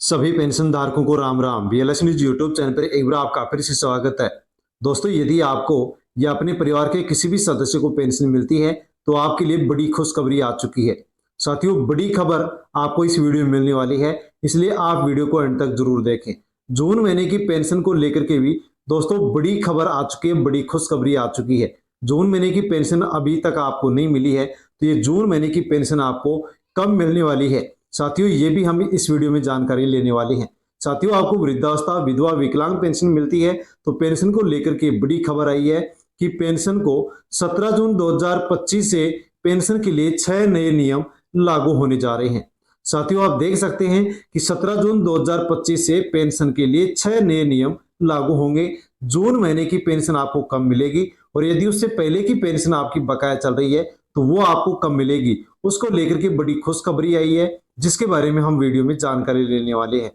सभी पेंशन धारकों को Ram Ram. BLS news YouTube channel पर एक बार आपका फिर से स्वागत है। दोस्तों, यदि आपको या अपने परिवार के किसी भी सदस्य को पेंशन मिलती है तो आपके लिए बड़ी खुशखबरी आ चुकी है। साथियों, बड़ी खबर आपको इस वीडियो में मिलने वाली है, इसलिए आप वीडियो को अंत तक जरूर देखें। जून महीने की पेंशन को लेकर के भी दोस्तों बड़ी खबर आ चुकी है, बड़ी खुशखबरी आ चुकी है। जून महीने की पेंशन अभी तक आपको नहीं मिली है तो ये जून महीने की पेंशन आपको कब मिलने वाली है साथियों, ये भी हम इस वीडियो में जानकारी लेने वाले हैं। साथियों, आपको वृद्धावस्था, विधवा, विकलांग पेंशन मिलती है तो पेंशन को लेकर के बड़ी खबर आई है कि पेंशन को 17 जून 2025 से पेंशन के लिए 6 नए नियम लागू होने जा रहे हैं। साथियों, आप देख सकते हैं कि 17 जून 2025 से पेंशन के लिए 6 नए नियम लागू होंगे। जून महीने की पेंशन आपको कब मिलेगी और यदि उससे पहले की पेंशन आपकी बकाया चल रही है तो वो आपको कब मिलेगी, उसको लेकर के बड़ी खुशखबरी आई है, जिसके बारे में हम वीडियो में जानकारी लेने वाले हैं।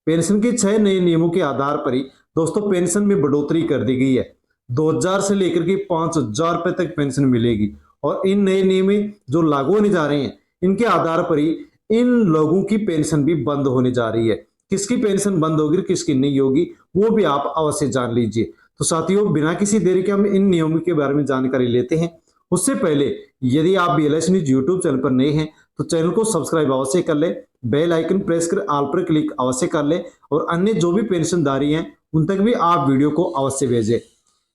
पेंशन के 6 नए नियमों के आधार पर ही दोस्तों पेंशन में बढ़ोतरी कर दी गई है। 2000 से लेकर के 5000 रुपए तक पेंशन मिलेगी और इन नए नियम जो लागू होने जा रहे हैं इनके आधार पर ही इन लोगों की पेंशन भी बंद होने जा रही है। किसकी पेंशन बंद होगी, किसकी नहीं होगी, वो भी आप अवश्य जान लीजिए। तो साथियों, बिना किसी देरी के हम इन नियमों के बारे में जानकारी लेते हैं। उससे पहले यदि आप बीएलएस न्यूज यूट्यूब चैनल पर नए हैं तो चैनल को सब्सक्राइब अवश्य कर ले, बेल आइकन प्रेस कर ऑल पर क्लिक अवश्य कर ले और अन्य जो भी पेंशनधारी हैं उन तक भी आप वीडियो को अवश्य भेजें।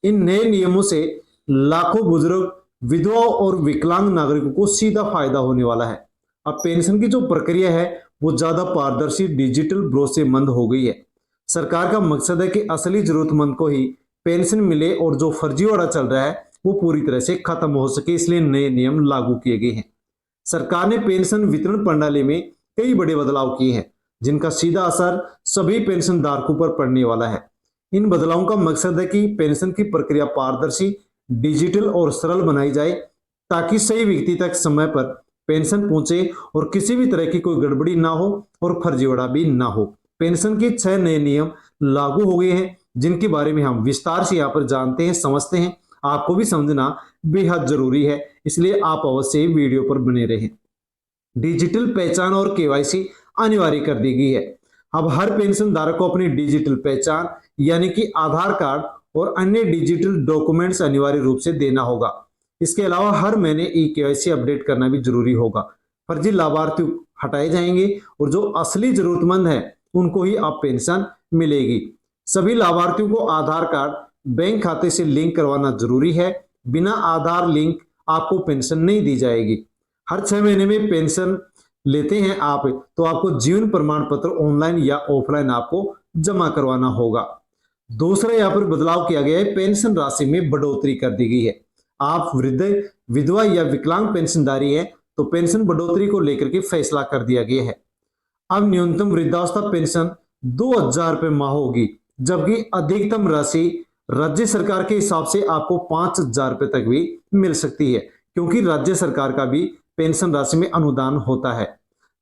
इन नए नियमों से लाखों बुजुर्ग, विधवाओं और विकलांग नागरिकों को सीधा फायदा होने वाला है। अब पेंशन की जो प्रक्रिया है वो ज्यादा पारदर्शी, डिजिटल, भरोसेमंद हो गई है। सरकार का मकसद है कि असली जरूरतमंद को ही पेंशन मिले और जो फर्जीवाड़ा चल रहा है वो पूरी तरह से खत्म हो सके, इसलिए नए नियम लागू किए गए हैं। सरकार ने पेंशन वितरण प्रणाली में कई बड़े बदलाव किए हैं जिनका सीधा असर सभी पेंशन धारकों पर पड़ने वाला है। इन बदलावों का मकसद है कि पेंशन की प्रक्रिया पारदर्शी, डिजिटल और सरल बनाई जाए ताकि सही व्यक्ति तक समय पर पेंशन पहुंचे और किसी भी तरह की कोई गड़बड़ी ना हो और फर्जीवाड़ा भी ना हो। पेंशन के 6 नए नियम लागू हो गए हैं जिनके बारे में हम विस्तार से यहाँ पर जानते हैं, समझते हैं। आपको भी समझना बेहद जरूरी है, इसलिए आप अवश्य वीडियो पर बने रहें। डिजिटल पहचान और केवाईसी अनिवार्य कर दी गई है। अब हर पेंशन धारक को अपनी डिजिटल पहचान यानी कि आधार कार्ड और अन्य डिजिटल डॉक्यूमेंट्स अनिवार्य रूप से देना होगा। इसके अलावा हर महीने ई केवाईसी अपडेट करना भी जरूरी होगा। फर्जी लाभार्थी हटाए जाएंगे और जो असली जरूरतमंद है उनको ही अब पेंशन मिलेगी। सभी लाभार्थियों को आधार कार्ड बैंक खाते से लिंक करवाना जरूरी है। बिना आधार लिंक आपको पेंशन नहीं दी जाएगी। हर 6 महीने में पेंशन लेते हैं आप तो आपको जीवन प्रमाण पत्र ऑनलाइन या ऑफलाइन आपको जमा करवाना होगा। दूसरा यहाँ पर बदलाव किया गया है, पेंशन राशि में बढ़ोतरी कर दी गई है। आप वृद्ध, विधवा या विकलांग पेंशनधारी है तो पेंशन बढ़ोतरी को लेकर के फैसला कर दिया गया है। अब न्यूनतम वृद्धावस्था पेंशन 2000 रुपए माह होगी, जबकि अधिकतम राशि राज्य सरकार के हिसाब से आपको 5000 रुपए तक भी मिल सकती है, क्योंकि राज्य सरकार का भी पेंशन राशि में अनुदान होता है।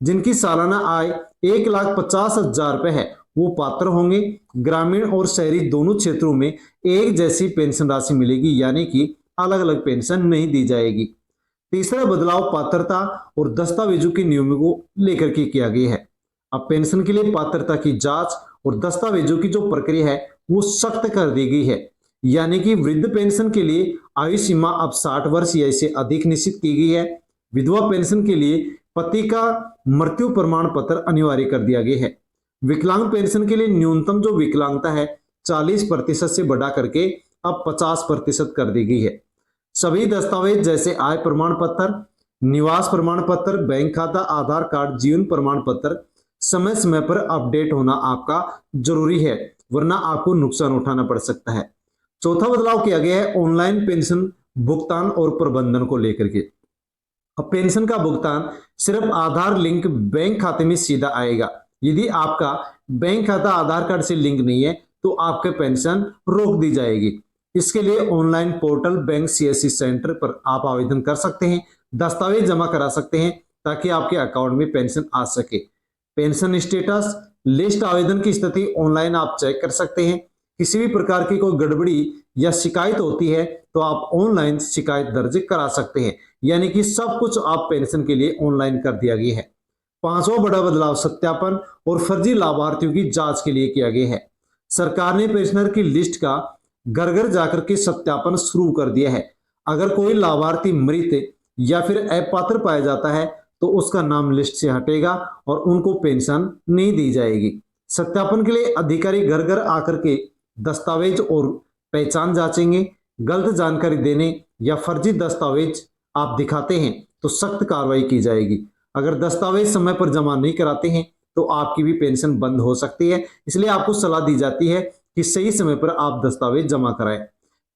जिनकी सालाना आय 1,50,000 रुपए है वो पात्र होंगे। ग्रामीण और शहरी दोनों क्षेत्रों में एक जैसी पेंशन राशि मिलेगी, यानी कि अलग अलग पेंशन नहीं दी जाएगी। तीसरा बदलाव पात्रता और दस्तावेजों के नियमों को लेकर के किया गया है। अब पेंशन के लिए पात्रता की जांच और दस्तावेजों की जो प्रक्रिया है वो सख्त कर दी गई है, यानी कि वृद्ध पेंशन के लिए आयु सीमा अब 60 वर्ष या इससे अधिक निश्चित की गई है। विधवा पेंशन के लिए पति का मृत्यु प्रमाण पत्र अनिवार्य कर दिया गया है। विकलांग पेंशन के लिए न्यूनतम जो विकलांगता है 40% से बढ़ा करके अब 50% कर दी गई है। सभी दस्तावेज जैसे आय प्रमाण पत्र, निवास प्रमाण पत्र, बैंक खाता, आधार कार्ड, जीवन प्रमाण पत्र समय समय पर अपडेट होना आपका जरूरी है, वरना आपको नुकसान उठाना पड़ सकता है। चौथा बदलाव किया गया है ऑनलाइन पेंशन भुगतान और प्रबंधन को लेकर के। अब पेंशन का भुगतान सिर्फ आधार लिंक बैंक खाते में सीधा आएगा। यदि आपका बैंक खाता आधार कार्ड से लिंक नहीं है तो आपके पेंशन रोक दी जाएगी। इसके लिए online portal bank CSC centre पर आप आवेदन कर सकते हैं, दस्तावेज जमा करा सकते हैं ताकि आपके अकाउंट में पेंशन आ सके। पेंशन स्टेटस लिस्ट आवेदन की स्थिति ऑनलाइन आप चेक कर सकते हैं। किसी भी प्रकार की कोई गड़बड़ी या शिकायत होती है तो आप ऑनलाइन शिकायत दर्ज करा सकते हैं, यानी कि सब कुछ आप पेंशन के लिए ऑनलाइन कर दिया गया है। पांचवा बड़ा बदलाव सत्यापन और फर्जी लाभार्थियों की जांच के लिए किया गया है। सरकार ने पेंशनर की लिस्ट का घर घर जाकर के सत्यापन शुरू कर दिया है। अगर कोई लाभार्थी मृत या फिर अपात्र पाया जाता है तो उसका नाम लिस्ट से हटेगा और उनको पेंशन नहीं दी जाएगी। सत्यापन के लिए अधिकारी घर घर आकर के दस्तावेज और पहचान जांचेंगे। गलत जानकारी देने या फर्जी दस्तावेज आप दिखाते हैं तो सख्त कार्रवाई की जाएगी। अगर दस्तावेज समय पर जमा नहीं कराते हैं तो आपकी भी पेंशन बंद हो सकती है। इसलिए आपको सलाह दी जाती है कि सही समय पर आप दस्तावेज जमा कराएं।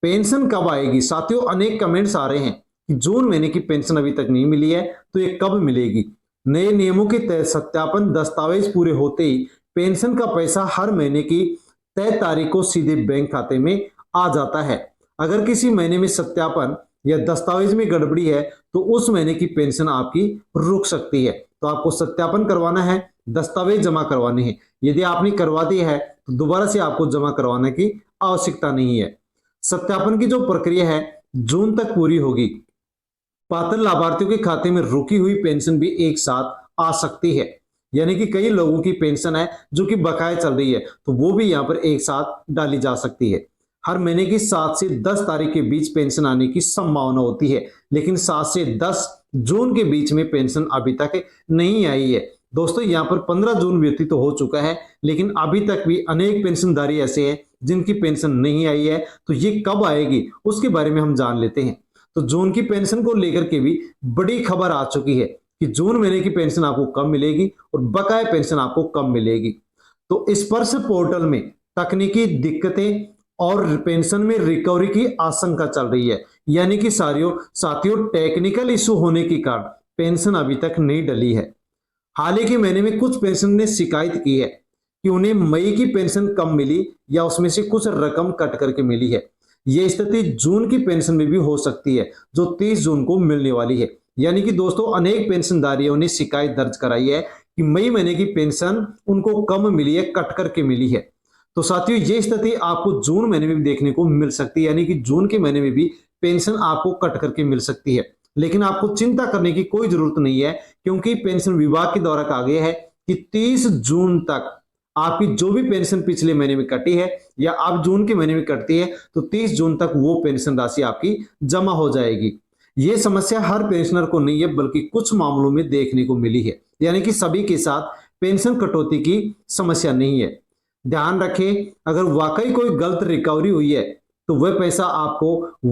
पेंशन कब आएगी साथियों? अनेक कमेंट्स आ रहे हैं कि जून महीने की पेंशन अभी तक नहीं मिली है तो ये कब मिलेगी। नए नियमों के तहत सत्यापन दस्तावेज पूरे होते ही पेंशन का पैसा हर महीने की तय तारीख को सीधे बैंक खाते में आ जाता है। अगर किसी महीने में सत्यापन या दस्तावेज में गड़बड़ी है तो उस महीने की पेंशन आपकी रुक सकती है। तो आपको सत्यापन करवाना है, दस्तावेज जमा करवाने हैं। यदि आपने करवा दिया है तो दोबारा से आपको जमा करवाने की आवश्यकता नहीं है। सत्यापन की जो प्रक्रिया है जून तक पूरी होगी। पात्र लाभार्थियों के खाते में रुकी हुई पेंशन भी एक साथ आ सकती है। यानी कि कई लोगों की पेंशन है जो कि बकाया चल रही है तो वो भी यहाँ पर एक साथ डाली जा सकती है। हर महीने की 7 से 10 तारीख के बीच पेंशन आने की संभावना होती है, लेकिन 7 से 10 जून के बीच में पेंशन अभी तक नहीं आई है। दोस्तों यहाँ पर 15 जून व्यतीत तो हो चुका है लेकिन अभी तक भी अनेक पेंशनधारी ऐसे हैं जिनकी पेंशन नहीं आई है। तो ये कब आएगी उसके बारे में हम जान लेते हैं। तो जून की पेंशन को लेकर के भी बड़ी खबर आ चुकी है कि जून महीने की पेंशन आपको कब मिलेगी और बकाया पेंशन आपको कब मिलेगी। तो स्पर्श पोर्टल में तकनीकी दिक्कतें और पेंशन में रिकवरी की आशंका चल रही है। यानी कि साथियों टेक्निकल इशू होने के कारण पेंशन अभी तक नहीं डली है। हाल ही के महीने में कुछ पेंशन ने शिकायत की है कि उन्हें मई की पेंशन कम मिली या उसमें से कुछ रकम कट करके मिली है। यह स्थिति जून की पेंशन में भी हो सकती है जो 30 जून को मिलने वाली है। यानी कि दोस्तों अनेक पेंशनधारियों ने शिकायत दर्ज कराई है कि मई महीने की पेंशन उनको कम मिली है, कट करके मिली है। तो साथियों ये स्थिति आपको जून महीने में भी देखने को मिल सकती है। यानी कि जून के महीने में भी पेंशन आपको कट करके मिल सकती है। लेकिन आपको चिंता करने की कोई जरूरत नहीं है क्योंकि पेंशन विभाग के द्वारा कहा गया है कि 30 जून तक आपकी जो भी पेंशन पिछले महीने में कटी है या अब जून के महीने में कटती है तो 30 जून तक वो पेंशन राशि आपकी जमा हो जाएगी। ये समस्या हर पेंशनर को नहीं है बल्कि कुछ मामलों में देखने को मिली है। यानी कि सभी के साथ पेंशन कटौती की समस्या नहीं है। ध्यान रखें अगर वाकई कोई गलत रिकवरी हुई है तो वह पैसा आपको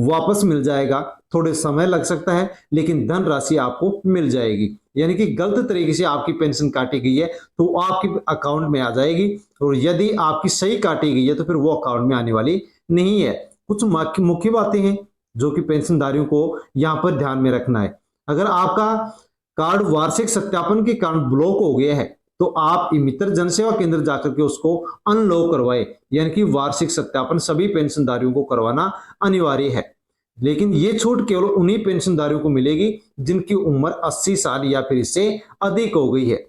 वापस मिल जाएगा। थोड़े समय लग सकता है लेकिन धन राशि आपको मिल जाएगी। यानी कि गलत तरीके से आपकी पेंशन काटी गई है तो वो आपके अकाउंट में आ जाएगी और यदि आपकी सही काटी गई है तो फिर वो अकाउंट में आने वाली नहीं है। कुछ मुख्य बातें हैं जो कि पेंशनधारियों को यहाँ पर ध्यान में रखना है। अगर आपका कार्ड वार्षिक सत्यापन के कारण ब्लॉक हो गया है तो आप मित्र जनसेवा केंद्र जाकर के उसको अनलॉक करवाए। यानी कि वार्षिक सत्यापन सभी पेंशनधारियों को करवाना अनिवार्य है। लेकिन ये छूट केवल उन्हीं पेंशनधारियों को मिलेगी जिनकी उम्र 80 साल या फिर इससे अधिक हो गई है।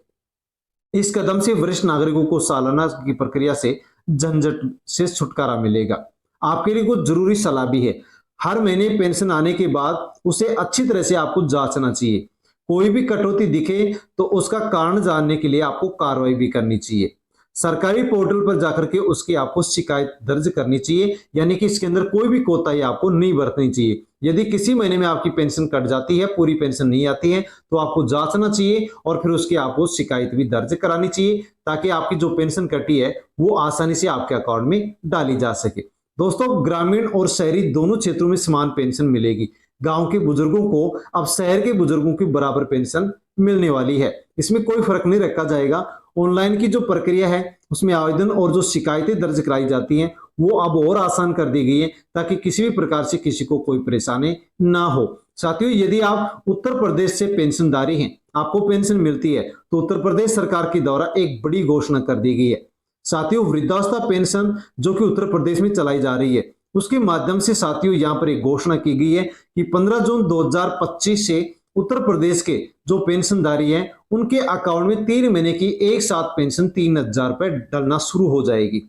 इस कदम से वरिष्ठ नागरिकों को सालाना की प्रक्रिया से झंझट से छुटकारा मिलेगा। आपके लिए कुछ जरूरी सलाह भी है। हर महीने पेंशन आने के बाद उसे अच्छी तरह से आपको जांचना चाहिए। कोई भी कटौती दिखे तो उसका कारण जानने के लिए आपको कार्रवाई भी करनी चाहिए। सरकारी पोर्टल पर जाकर के उसकी आपको शिकायत दर्ज करनी चाहिए। यानी कि इसके अंदर कोई भी कोताही आपको नहीं बरतनी चाहिए। यदि किसी महीने में आपकी पेंशन कट जाती है, पूरी पेंशन नहीं आती है, तो आपको जांचना चाहिए और फिर उसकी आपको शिकायत भी दर्ज करानी चाहिए ताकि आपकी जो पेंशन कटी है वो आसानी से आपके अकाउंट में डाली जा सके। दोस्तों ग्रामीण और शहरी दोनों क्षेत्रों में समान पेंशन मिलेगी। गांव के बुजुर्गों को अब शहर के बुजुर्गों की बराबर पेंशन मिलने वाली है। इसमें कोई फर्क नहीं रखा जाएगा। ऑनलाइन की जो प्रक्रिया है उसमें आवेदन और जो शिकायतें दर्ज कराई जाती हैं वो अब और आसान कर दी गई है ताकि किसी भी प्रकार से किसी को कोई परेशानी ना हो। साथियों यदि आप उत्तर प्रदेश से पेंशनधारी हैं, आपको पेंशन मिलती है तो उत्तर प्रदेश सरकार के द्वारा एक बड़ी घोषणा कर दी गई है। साथियों वृद्धावस्था पेंशन जो कि उत्तर प्रदेश में चलाई जा रही है उसके माध्यम से साथियों यहाँ पर एक घोषणा की गई है कि 15 जून 2025 से उत्तर प्रदेश के जो पेंशनधारी हैं उनके अकाउंट में 3 महीने की एक साथ पेंशन 3000 रुपए डलना शुरू हो जाएगी।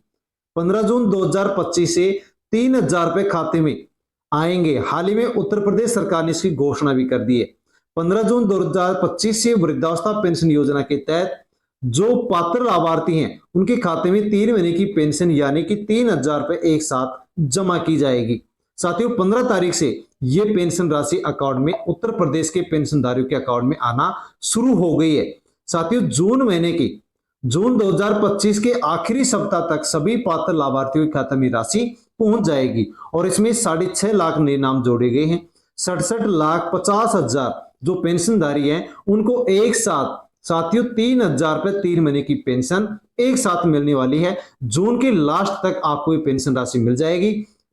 15 जून 2025 से 3000 रुपए खाते में आएंगे। हाल ही में उत्तर प्रदेश सरकार ने इसकी घोषणा भी कर दी है। 15 जून 2025 से वृद्धावस्था पेंशन योजना के तहत जो पात्र लाभार्थी हैं उनके खाते में 3 महीने की पेंशन यानी कि 3,000 रुपए एक साथ जमा की जाएगी। साथियों 15 तारीख से ये पेंशन राशि अकाउंट में उत्तर प्रदेश के पेंशनधारियों के अकाउंट में आना शुरू हो गई है। साथियों जून 2025 के आखिरी सप्ताह तक सभी पात्र लाभार्थियों के खाते में राशि पहुंच जाएगी और इसमें 6.5 लाख नए नाम जोड़े गए हैं। 67,50,000 जो पेंशनधारी हैं उनको एक साथ साथियों 3,000 रुपए 3 महीने की पेंशन एक साथ मिलने वाली है। जून के लास्ट तक आपको ये पेंशन राशि मिल जाएगी।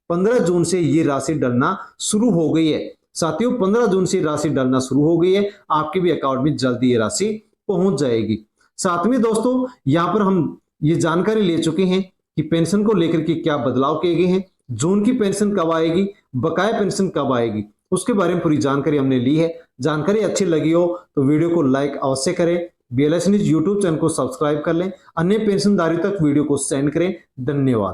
15 जून से ये राशि डलना शुरू हो गई है। साथियों 15 जून से राशि डलना शुरू हो गई है, आपके भी अकाउंट में जल्दी ये राशि पहुंच जाएगी। साथ में दोस्तों यहाँ पर हम ये जानकारी ले चुके हैं कि पेंशन को लेकर के क्या बदलाव किए गए हैं, जून की पेंशन कब आएगी, बकाया पेंशन कब आएगी, उसके बारे में पूरी जानकारी हमने ली है। जानकारी अच्छी लगी हो तो वीडियो को लाइक अवश्य करें, BLS न्यूज यूट्यूब चैनल को सब्सक्राइब कर लें, अन्य पेंशनधारियों तक वीडियो को सेंड करें। धन्यवाद।